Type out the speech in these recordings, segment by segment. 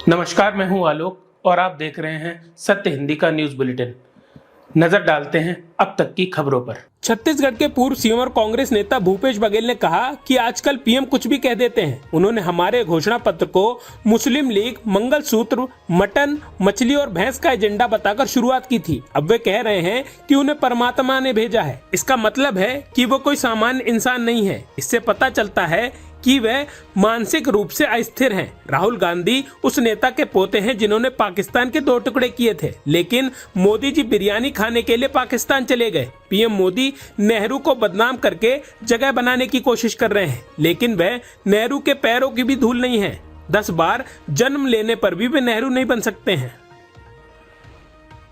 नमस्कार, मैं हूं आलोक और आप देख रहे हैं सत्य हिंदी का न्यूज बुलेटिन। नजर डालते हैं अब तक की खबरों पर। छत्तीसगढ़ के पूर्व सीएम और कांग्रेस नेता भूपेश बघेल ने कहा कि आजकल पीएम कुछ भी कह देते हैं। उन्होंने हमारे घोषणा पत्र को मुस्लिम लीग, मंगलसूत्र, मटन, मछली और भैंस का एजेंडा बताकर शुरुआत की थी। अब वे कह रहे हैं कि उन्हें परमात्मा ने भेजा है। इसका मतलब है कि वो कोई सामान्य इंसान नहीं है। इससे पता चलता है कि वे मानसिक रूप से अस्थिर हैं। राहुल गांधी उस नेता के पोते हैं जिन्होंने पाकिस्तान के 2 टुकड़े किए थे, लेकिन मोदी जी बिरयानी खाने के लिए पाकिस्तान चले गए। पीएम मोदी नेहरू को बदनाम करके जगह बनाने की कोशिश कर रहे हैं, लेकिन वे नेहरू के पैरों की भी धूल नहीं है। 10 बार जन्म लेने पर भी वे नेहरू नहीं बन सकते हैं।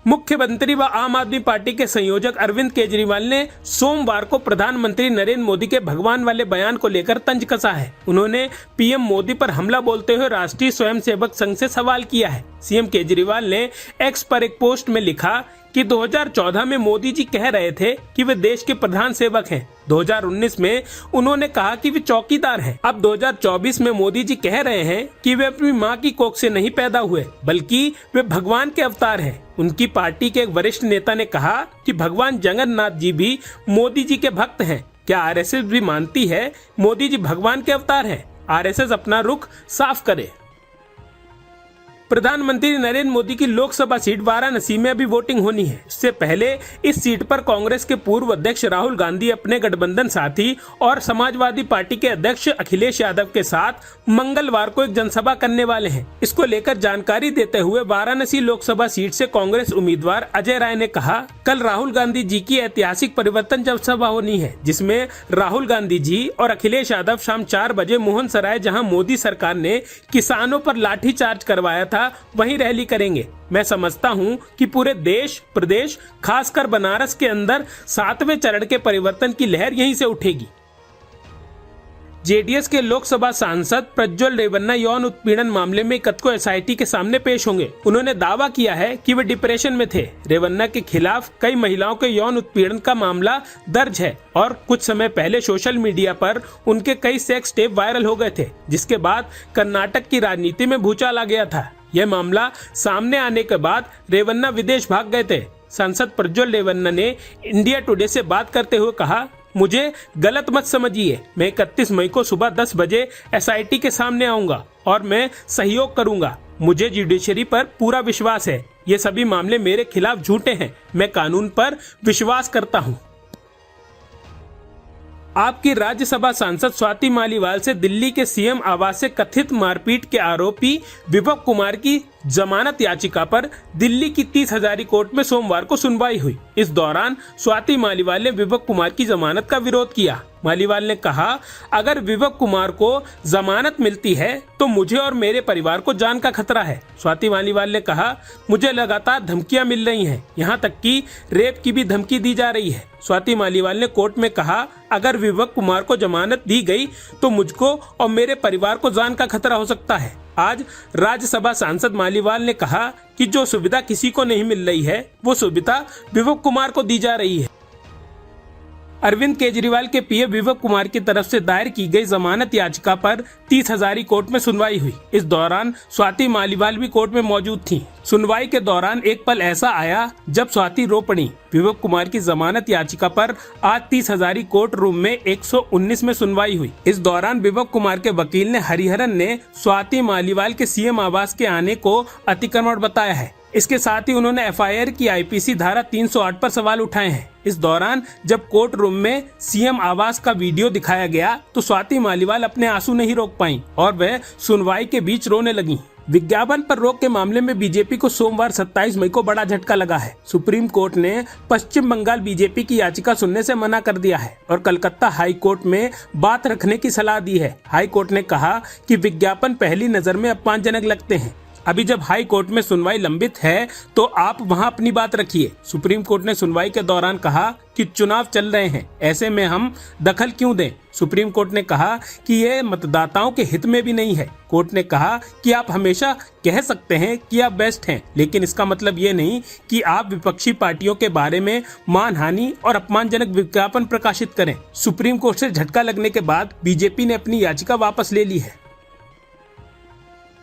मुख्यमंत्री व आम आदमी पार्टी के संयोजक अरविंद केजरीवाल ने सोमवार को प्रधानमंत्री नरेंद्र मोदी के भगवान वाले बयान को लेकर तंज कसा है। उन्होंने पीएम मोदी पर हमला बोलते हुए राष्ट्रीय स्वयंसेवक संघ से सवाल किया है। सीएम केजरीवाल ने एक्स पर एक पोस्ट में लिखा कि 2014 में मोदी जी कह रहे थे कि वे देश के प्रधान सेवक हैं। 2019 में उन्होंने कहा कि वे चौकीदार हैं। अब 2024 में मोदी जी कह रहे हैं कि वे अपनी मां की कोख से नहीं पैदा हुए, बल्कि वे भगवान के अवतार हैं। उनकी पार्टी के एक वरिष्ठ नेता ने कहा कि भगवान जगन्नाथ जी भी मोदी जी के भक्त हैं। क्या आरएसएस भी मानती है मोदी जी भगवान के अवतार हैं? आरएसएस अपना रुख साफ करे। प्रधानमंत्री नरेंद्र मोदी की लोकसभा सीट वाराणसी में अभी वोटिंग होनी है। इससे पहले इस सीट पर कांग्रेस के पूर्व अध्यक्ष राहुल गांधी अपने गठबंधन साथी और समाजवादी पार्टी के अध्यक्ष अखिलेश यादव के साथ मंगलवार को एक जनसभा करने वाले हैं। इसको लेकर जानकारी देते हुए वाराणसी लोकसभा सीट से कांग्रेस उम्मीदवार अजय राय ने कहा, कल राहुल गांधी जी की ऐतिहासिक परिवर्तन जनसभा होनी है, जिसमें राहुल गांधी जी और अखिलेश यादव शाम 4 बजे मोहन सराय, जहाँ मोदी सरकार ने किसानों पर लाठीचार्ज करवाया था, वहीं रैली करेंगे। मैं समझता हूं कि पूरे देश, प्रदेश, खासकर बनारस के अंदर 7वें चरण के परिवर्तन की लहर यहीं से उठेगी। जेडीएस के लोकसभा सांसद प्रज्वल रेवन्ना यौन उत्पीड़न मामले में कल को एसआईटी के सामने पेश होंगे। उन्होंने दावा किया है कि वे डिप्रेशन में थे। रेवन्ना के खिलाफ कई महिलाओं के यौन उत्पीड़न का मामला दर्ज है और कुछ समय पहले सोशल मीडिया पर उनके कई सेक्स टेप वायरल हो गए थे, जिसके बाद कर्नाटक की राजनीति में भूचाल आ गया था। यह मामला सामने आने के बाद रेवन्ना विदेश भाग गए थे। सांसद प्रज्वल रेवन्ना ने इंडिया टुडे से बात करते हुए कहा, मुझे गलत मत समझिए, मैं 31 मई को सुबह 10 बजे एसआईटी के सामने आऊंगा और मैं सहयोग करूंगा। मुझे जुडिशरी पर पूरा विश्वास है। ये सभी मामले मेरे खिलाफ झूठे हैं। मैं कानून पर विश्वास करता हूं। आपकी राज्यसभा सांसद स्वाति मालीवाल से दिल्ली के सीएम आवास से कथित मारपीट के आरोपी विभव कुमार की जमानत याचिका पर दिल्ली की 30 हजारी कोर्ट में सोमवार को सुनवाई हुई। इस दौरान स्वाति मालीवाल ने विभव कुमार की जमानत का विरोध किया। मालीवाल ने कहा, अगर विभव कुमार को जमानत मिलती है तो मुझे और मेरे परिवार को जान का खतरा है। स्वाति मालीवाल ने कहा, मुझे लगातार धमकियां मिल रही हैं, यहां तक कि रेप की भी धमकी दी जा रही है। स्वाति मालीवाल ने कोर्ट में कहा, अगर विभव कुमार को जमानत दी गई तो मुझको और मेरे परिवार को जान का खतरा हो सकता है। आज राज्यसभा सांसद मालीवाल ने कहा कि जो सुविधा किसी को नहीं मिल रही है, वो सुविधा विभव कुमार को दी जा रही है। अरविंद केजरीवाल के पीए विभव कुमार की तरफ से दायर की गई जमानत याचिका पर 30 हजारी कोर्ट में सुनवाई हुई। इस दौरान स्वाति मालीवाल भी कोर्ट में मौजूद थीं। सुनवाई के दौरान एक पल ऐसा आया जब स्वाति रो पड़ी। विभव कुमार की जमानत याचिका पर आज 30 हजारी कोर्ट रूम में 119 में सुनवाई हुई। इस दौरान विभव कुमार के वकील ने हरिहरन ने स्वाति मालीवाल के सीएम आवास के आने को अतिक्रमण बताया है। इसके साथ ही उन्होंने एफआईआर की आईपीसी धारा 308 पर सवाल उठाए हैं। इस दौरान जब कोर्ट रूम में सीएम आवास का वीडियो दिखाया गया तो स्वाति मालीवाल अपने आंसू नहीं रोक पाईं और वह सुनवाई के बीच रोने लगीं। विज्ञापन पर रोक के मामले में बीजेपी को सोमवार 27 मई को बड़ा झटका लगा है। सुप्रीम कोर्ट ने पश्चिम बंगाल बीजेपी की याचिका सुनने से मना कर दिया है और कलकत्ता हाई कोर्ट में बात रखने की सलाह दी है। हाई कोर्ट ने कहा कि विज्ञापन पहली नजर में अपमानजनक लगते हैं। अभी जब हाई कोर्ट में सुनवाई लंबित है तो आप वहां अपनी बात रखिए। सुप्रीम कोर्ट ने सुनवाई के दौरान कहा कि चुनाव चल रहे हैं, ऐसे में हम दखल क्यों दें। सुप्रीम कोर्ट ने कहा कि यह मतदाताओं के हित में भी नहीं है। कोर्ट ने कहा कि आप हमेशा कह सकते हैं कि आप बेस्ट हैं, लेकिन इसका मतलब ये नहीं कि आप विपक्षी पार्टियों के बारे में मानहानि और अपमानजनक विज्ञापन प्रकाशित करें। सुप्रीम कोर्ट से झटका लगने के बाद बीजेपी ने अपनी याचिका वापस ले ली है।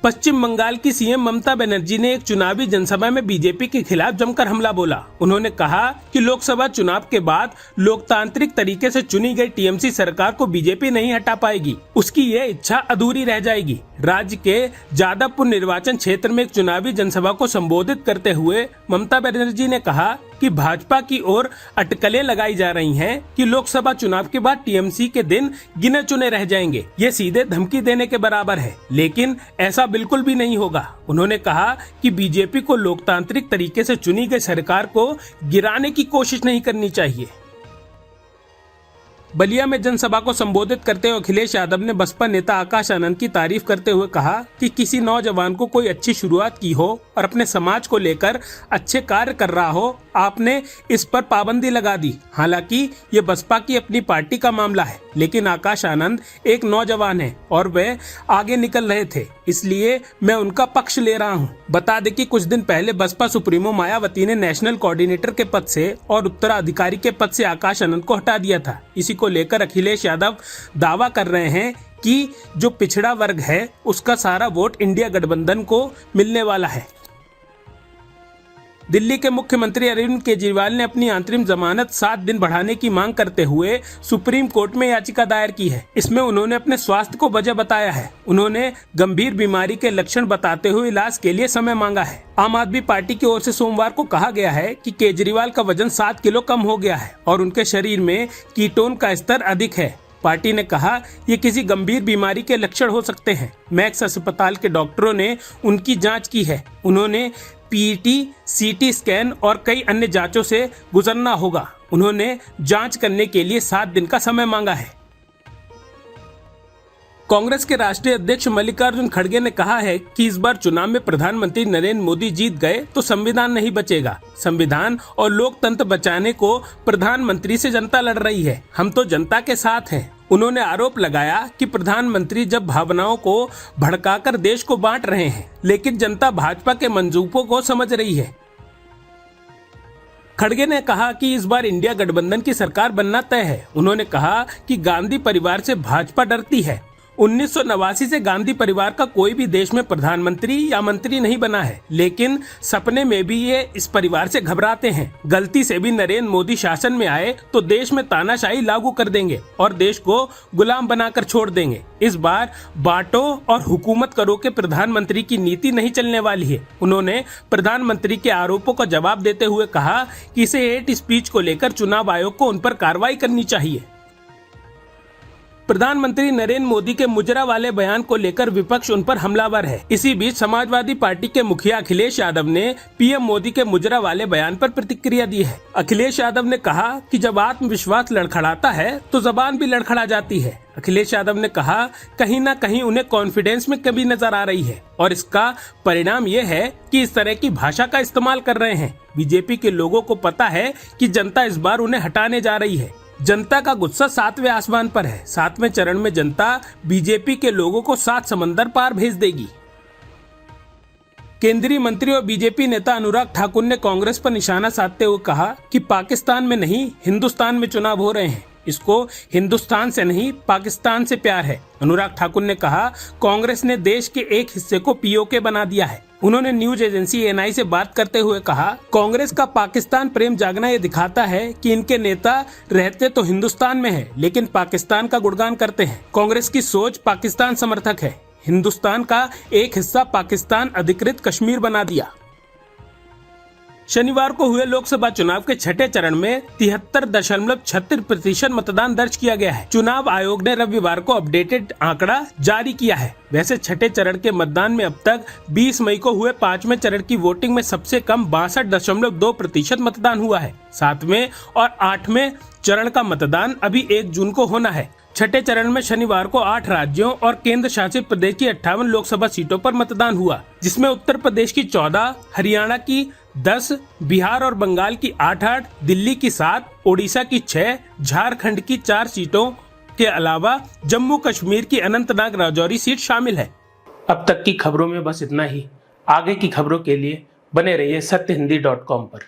पश्चिम बंगाल की सीएम ममता बनर्जी ने एक चुनावी जनसभा में बीजेपी के खिलाफ जमकर हमला बोला। उन्होंने कहा कि लोकसभा चुनाव के बाद लोकतांत्रिक तरीके से चुनी गई टीएमसी सरकार को बीजेपी नहीं हटा पाएगी, उसकी यह इच्छा अधूरी रह जाएगी। राज्य के जादवपुर निर्वाचन क्षेत्र में एक चुनावी जनसभा को संबोधित करते हुए ममता बनर्जी ने कहा कि भाजपा की ओर अटकलें लगाई जा रही हैं कि लोकसभा चुनाव के बाद टीएमसी के दिन गिने चुने रह जाएंगे। ये सीधे धमकी देने के बराबर है, लेकिन ऐसा बिल्कुल भी नहीं होगा। उन्होंने कहा कि बीजेपी को लोकतांत्रिक तरीके से चुनी गई सरकार को गिराने की कोशिश नहीं करनी चाहिए। बलिया में जनसभा को संबोधित करते हुए अखिलेश यादव ने बसपा नेता आकाश आनंद की तारीफ करते हुए कहा कि किसी नौजवान को कोई अच्छी शुरुआत की हो और अपने समाज को लेकर अच्छे कार्य कर रहा हो, आपने इस पर पाबंदी लगा दी। हालांकि ये बसपा की अपनी पार्टी का मामला है, लेकिन आकाश आनंद एक नौजवान है और वे आगे निकल रहे थे, इसलिए मैं उनका पक्ष ले रहा हूं। बता दें कि कुछ दिन पहले बसपा सुप्रीमो मायावती ने नेशनल कोऑर्डिनेटर के पद से और उत्तराधिकारी के पद से आकाश आनंद को हटा दिया था। इसी को लेकर अखिलेश यादव दावा कर रहे हैं कि जो पिछड़ा वर्ग है उसका सारा वोट इंडिया गठबंधन को मिलने वाला है। दिल्ली के मुख्यमंत्री अरविंद केजरीवाल ने अपनी अंतरिम जमानत 7 दिन बढ़ाने की मांग करते हुए सुप्रीम कोर्ट में याचिका दायर की है। इसमें उन्होंने अपने स्वास्थ्य को वजह बताया है। उन्होंने गंभीर बीमारी के लक्षण बताते हुए इलाज के लिए समय मांगा है। आम आदमी पार्टी की ओर से सोमवार को कहा गया है कि केजरीवाल का वजन 7 किलो कम हो गया है और उनके शरीर में कीटोन का स्तर अधिक है। पार्टी ने कहा ये किसी गंभीर बीमारी के लक्षण हो सकते हैं। मैक्स अस्पताल के डॉक्टरों ने उनकी जांच की है। उन्होंने पीईटी, सीटी स्कैन और कई अन्य जांचों से गुजरना होगा। उन्होंने जांच करने के लिए 7 दिन का समय मांगा है। कांग्रेस के राष्ट्रीय अध्यक्ष मल्लिकार्जुन खड़गे ने कहा है कि इस बार चुनाव में प्रधानमंत्री नरेंद्र मोदी जीत गए तो संविधान नहीं बचेगा। संविधान और लोकतंत्र बचाने को प्रधानमंत्री से जनता लड़ रही है, हम तो जनता के साथ हैं। उन्होंने आरोप लगाया कि प्रधानमंत्री जब भावनाओं को भड़काकर देश को बांट रहे हैं, लेकिन जनता भाजपा के मंसूबों को समझ रही है। खड़गे ने कहा कि इस बार इंडिया गठबंधन की सरकार बनना तय है। उन्होंने कहा कि गांधी परिवार से भाजपा डरती है। 1989 से गांधी परिवार का कोई भी देश में प्रधानमंत्री या मंत्री नहीं बना है, लेकिन सपने में भी ये इस परिवार से घबराते हैं। गलती से भी नरेंद्र मोदी शासन में आए तो देश में तानाशाही लागू कर देंगे और देश को गुलाम बनाकर छोड़ देंगे। इस बार बांटो और हुकूमत करो के प्रधानमंत्री की नीति नहीं चलने वाली है। उन्होंने प्रधानमंत्री के आरोपों का जवाब देते हुए कहा कि इसे हेट स्पीच को लेकर चुनाव आयोग को उन पर कार्रवाई करनी चाहिए। प्रधानमंत्री नरेंद्र मोदी के मुजरा वाले बयान को लेकर विपक्ष उन पर हमलावर है। इसी बीच समाजवादी पार्टी के मुखिया अखिलेश यादव ने पीएम मोदी के मुजरा वाले बयान पर प्रतिक्रिया दी है। अखिलेश यादव ने कहा कि जब आत्मविश्वास लड़खड़ाता है तो जबान भी लड़खड़ा जाती है। अखिलेश यादव ने कहा कहीं न कहीं उन्हें कॉन्फिडेंस में कमी नजर आ रही है और इसका परिणाम ये है कि इस तरह की भाषा का इस्तेमाल कर रहे हैं। बीजेपी के लोगों को पता है कि जनता इस बार उन्हें हटाने जा रही है। जनता का गुस्सा 7वें आसमान पर है। 7वें चरण में जनता बीजेपी के लोगों को 7 समंदर पार भेज देगी। केंद्रीय मंत्री और बीजेपी नेता अनुराग ठाकुर ने कांग्रेस पर निशाना साधते हुए कहा कि पाकिस्तान में नहीं हिंदुस्तान में चुनाव हो रहे हैं, इसको हिंदुस्तान से नहीं पाकिस्तान से प्यार है। अनुराग ठाकुर ने कहा कांग्रेस ने देश के एक हिस्से को पीओके बना दिया है। उन्होंने न्यूज एजेंसी एएनआई से बात करते हुए कहा कांग्रेस का पाकिस्तान प्रेम जागना ये दिखाता है कि इनके नेता रहते तो हिंदुस्तान में है लेकिन पाकिस्तान का गुणगान करते हैं। कांग्रेस की सोच पाकिस्तान समर्थक है। हिंदुस्तान का एक हिस्सा पाकिस्तान अधिकृत कश्मीर बना दिया। शनिवार को हुए लोकसभा चुनाव के छठे चरण में 73.36% मतदान दर्ज किया गया है। चुनाव आयोग ने रविवार को अपडेटेड आंकड़ा जारी किया है। वैसे छठे चरण के मतदान में अब तक 20 मई को हुए 5वें चरण की वोटिंग में सबसे कम 62.2% मतदान हुआ है। 7वें और 8वें चरण का मतदान अभी 1 जून को होना है। छठे चरण में शनिवार को 8 राज्यों और केंद्र शासित प्रदेश की 58 लोकसभा सीटों पर मतदान हुआ, जिसमें उत्तर प्रदेश की 14, हरियाणा की 10, बिहार और बंगाल की 8, दिल्ली की 7, ओडिशा की 6, झारखंड की 4 सीटों के अलावा जम्मू कश्मीर की अनंतनाग राजौरी सीट शामिल है। अब तक की खबरों में बस इतना ही। आगे की खबरों के लिए बने रहिए सत्यहिंदी.com पर।